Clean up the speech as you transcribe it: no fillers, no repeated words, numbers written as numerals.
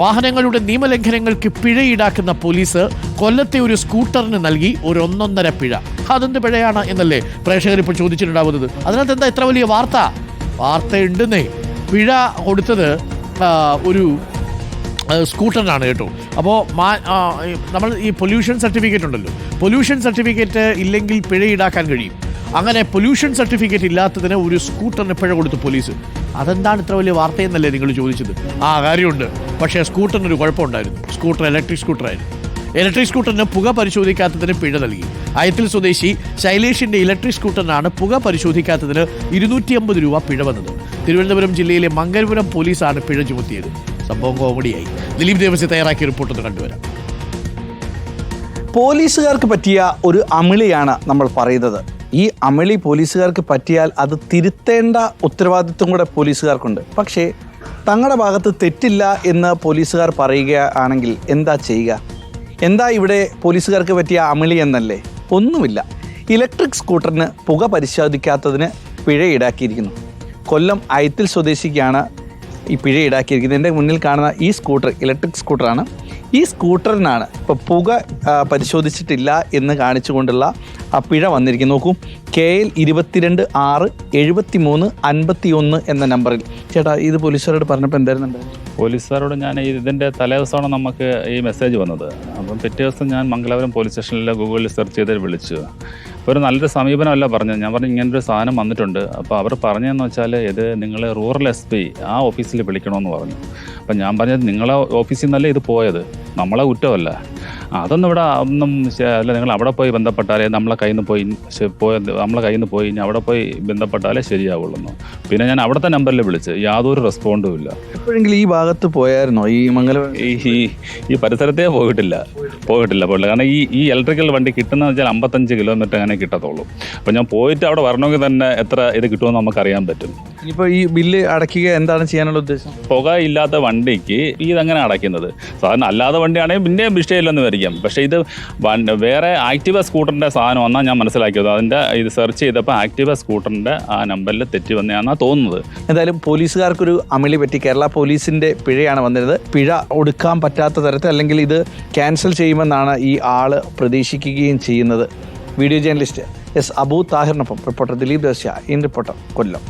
വാഹനങ്ങളുടെ നിയമലംഘനങ്ങൾക്ക് പിഴ ഈടാക്കുന്ന പോലീസ് കൊല്ലത്തെ ഒരു സ്കൂട്ടറിന് നൽകി ഒരു 1.5 പിഴ. അതെന്ത് പിഴയാണ് എന്നല്ലേ പ്രേക്ഷകർ ഇപ്പോൾ ചോദിച്ചിട്ടുണ്ടാവുന്നത്. അതിനകത്ത് എന്താ ഇത്ര വലിയ വാർത്ത ഉണ്ടെന്നേ. പിഴ കൊടുത്തത് ഒരു സ്കൂട്ടറിനാണ് കേട്ടോ. അപ്പോൾ നമ്മൾ ഈ പൊല്യൂഷൻ സർട്ടിഫിക്കറ്റ് ഉണ്ടല്ലോ, പൊല്യൂഷൻ സർട്ടിഫിക്കറ്റ് ഇല്ലെങ്കിൽ പിഴ ഈടാക്കാൻ കഴിയും. അങ്ങനെ പൊല്യൂഷൻ സർട്ടിഫിക്കറ്റ് ഇല്ലാത്തതിന് ഒരു സ്കൂട്ടറിന് പിഴ കൊടുത്തു പോലീസ്. അതെന്താണ് ഇത്ര വലിയ വാർത്തയെന്നല്ലേ നിങ്ങൾ ചോദിച്ചത്. കാര്യമുണ്ട്. പക്ഷേ സ്കൂട്ടറിനൊരു കുഴപ്പമുണ്ടായിരുന്നു. സ്കൂട്ടർ ഇലക്ട്രിക് സ്കൂട്ടറായിരുന്നു. ഇലക്ട്രിക് സ്കൂട്ടറിന് പുക പരിശോധിക്കാത്തതിന് പിഴ നൽകി. അയത്തിൽ സ്വദേശി ശൈലേഷിന്റെ ഇലക്ട്രിക് സ്കൂട്ടറിനാണ് പുക പരിശോധിക്കാത്തതിന് 250 രൂപ പിഴ വന്നത്. തിരുവനന്തപുരം ജില്ലയിലെ മംഗലപുരം പോലീസാണ് പിഴ ചുമത്തിയത്. സംഭവം കോമഡിയായി. ദിലീപ് ദേവസ്യ തയ്യാറാക്കിയ റിപ്പോർട്ട് കണ്ടുവരാം. പോലീസുകാർക്ക് പറ്റിയ ഒരു അമിളിയാണ് നമ്മൾ പറയുന്നത്. ഈ അമിളി പോലീസുകാർക്ക് പറ്റിയാൽ അത് തിരുത്തേണ്ട ഉത്തരവാദിത്വം കൂടെ പോലീസുകാർക്കുണ്ട്. പക്ഷേ തങ്ങളുടെ ഭാഗത്ത് തെറ്റില്ല എന്ന് പോലീസുകാർ പറയുകയാണെങ്കിൽ എന്താ ചെയ്യുക? എന്താ ഇവിടെ പോലീസുകാർക്ക് പറ്റിയ അമിളി എന്നല്ലേ? ഒന്നുമില്ല. ഇലക്ട്രിക് സ്കൂട്ടറിന് പുക പരിശോധിക്കാത്തതിന് പിഴ ഈടാക്കിയിരിക്കുന്നു. കൊല്ലം അയത്തിൽ സ്വദേശിക്കാണ് ഈ പിഴ ഈടാക്കിയിരിക്കുന്നത്. എൻ്റെ മുന്നിൽ കാണുന്ന ഈ സ്കൂട്ടർ ഇലക്ട്രിക് സ്കൂട്ടറാണ്. ഈ സ്കൂട്ടറിനാണ് ഇപ്പോൾ പുക പരിശോധിച്ചിട്ടില്ല എന്ന് കാണിച്ചുകൊണ്ടുള്ള ആ പിഴ വന്നിരിക്കുന്നത്. നോക്കൂ, KL 22-6-73-51 എന്ന നമ്പറിൽ. ചേട്ടാ, ഇത് പോലീസുകാരോട് പറഞ്ഞപ്പോൾ എന്തായിരുന്നു? പോലീസുകാരോട് ഞാൻ ഇതിൻ്റെ തലേദിവസമാണ് നമുക്ക് ഈ മെസ്സേജ് വന്നത്. അപ്പം പിറ്റേ ദിവസം ഞാൻ മംഗലാപുരം പോലീസ് സ്റ്റേഷനിൽ ഗൂഗിളിൽ സെർച്ച് ചെയ്ത് വിളിച്ചു. അപ്പോൾ ഒരു നല്ലൊരു സമീപനമല്ല പറഞ്ഞത്. ഞാൻ പറഞ്ഞു ഇങ്ങനൊരു സാധനം വന്നിട്ടുണ്ട്. അപ്പോൾ അവർ പറഞ്ഞതെന്ന് വെച്ചാൽ ഇത് നിങ്ങൾ റൂറൽ SP ആ ഓഫീസിൽ വിളിക്കണമെന്ന് പറഞ്ഞു. അപ്പം ഞാൻ പറഞ്ഞത് നിങ്ങളെ ഓഫീസിൽ നിന്നല്ലേ ഇത് പോയത്, നമ്മളെ കുറ്റമല്ല. അതൊന്നും ഇവിടെ ഒന്നും അല്ല, നിങ്ങൾ അവിടെ പോയി ബന്ധപ്പെട്ടാലേ നമ്മളെ കയ്യിൽ നിന്ന് പോയി ഇനി അവിടെ പോയി ബന്ധപ്പെട്ടാലേ ശരിയാവുള്ളൂ. പിന്നെ ഞാൻ അവിടുത്തെ നമ്പറിൽ വിളിച്ച് യാതൊരു റെസ്പോണ്ടും ഇല്ല. എപ്പോഴെങ്കിലും ഈ ഭാഗത്ത് പോയായിരുന്നോ? ഈ മംഗലം ഈ പരിസരത്തേ പോയിട്ടില്ല. കാരണം ഈ ഇലക്ട്രിക്കൽ വണ്ടി കിട്ടുന്ന വെച്ചാൽ 55 കിലോമീറ്റർ അങ്ങനെ കിട്ടത്തുള്ളൂ. അപ്പോൾ ഞാൻ പോയിട്ട് അവിടെ വരണമെങ്കിൽ തന്നെ എത്ര ഇത് കിട്ടുമെന്ന് നമുക്കറിയാൻ പറ്റും. ഇനിയിപ്പോൾ ഈ ബില്ല് അടയ്ക്കുക എന്താണ് ചെയ്യാനുള്ള ഉദ്ദേശം? പുക ഇല്ലാത്ത വണ്ടിക്ക് ഇതെങ്ങനെ അടയ്ക്കുന്നത്? സാധാരണ അല്ലാതെ വണ്ടിയാണെങ്കിൽ പിന്നെ വിഷയമില്ലെന്ന് വരിക്കാം. പക്ഷേ ഇത് വേറെ ആക്റ്റീവ സ്കൂട്ടറിൻ്റെ സാധനം വന്നാൽ ഞാൻ മനസ്സിലാക്കിയത്. അതിൻ്റെ ഇത് സെർച്ച് ചെയ്തപ്പോൾ ആക്റ്റീവ സ്കൂട്ടറിൻ്റെ ആ നമ്പറിൽ തെറ്റി വന്നതാണെന്നാണ് തോന്നുന്നത്. എന്തായാലും പോലീസുകാർക്കൊരു അമിളി പറ്റി. കേരള പോലീസിൻ്റെ പിഴയാണ് വന്നിരുന്നത്. പിഴ ഒടുക്കാൻ പറ്റാത്ത തരത്തിൽ അല്ലെങ്കിൽ ഇത് ക്യാൻസൽ ചെയ്യുമെന്നാണ് ഈ ആൾ പ്രതീക്ഷിക്കുകയും ചെയ്യുന്നത്. Video journalist S. അബു താഹിറിനൊപ്പം reporter Dileep Devasia, in Reporter, Kollam.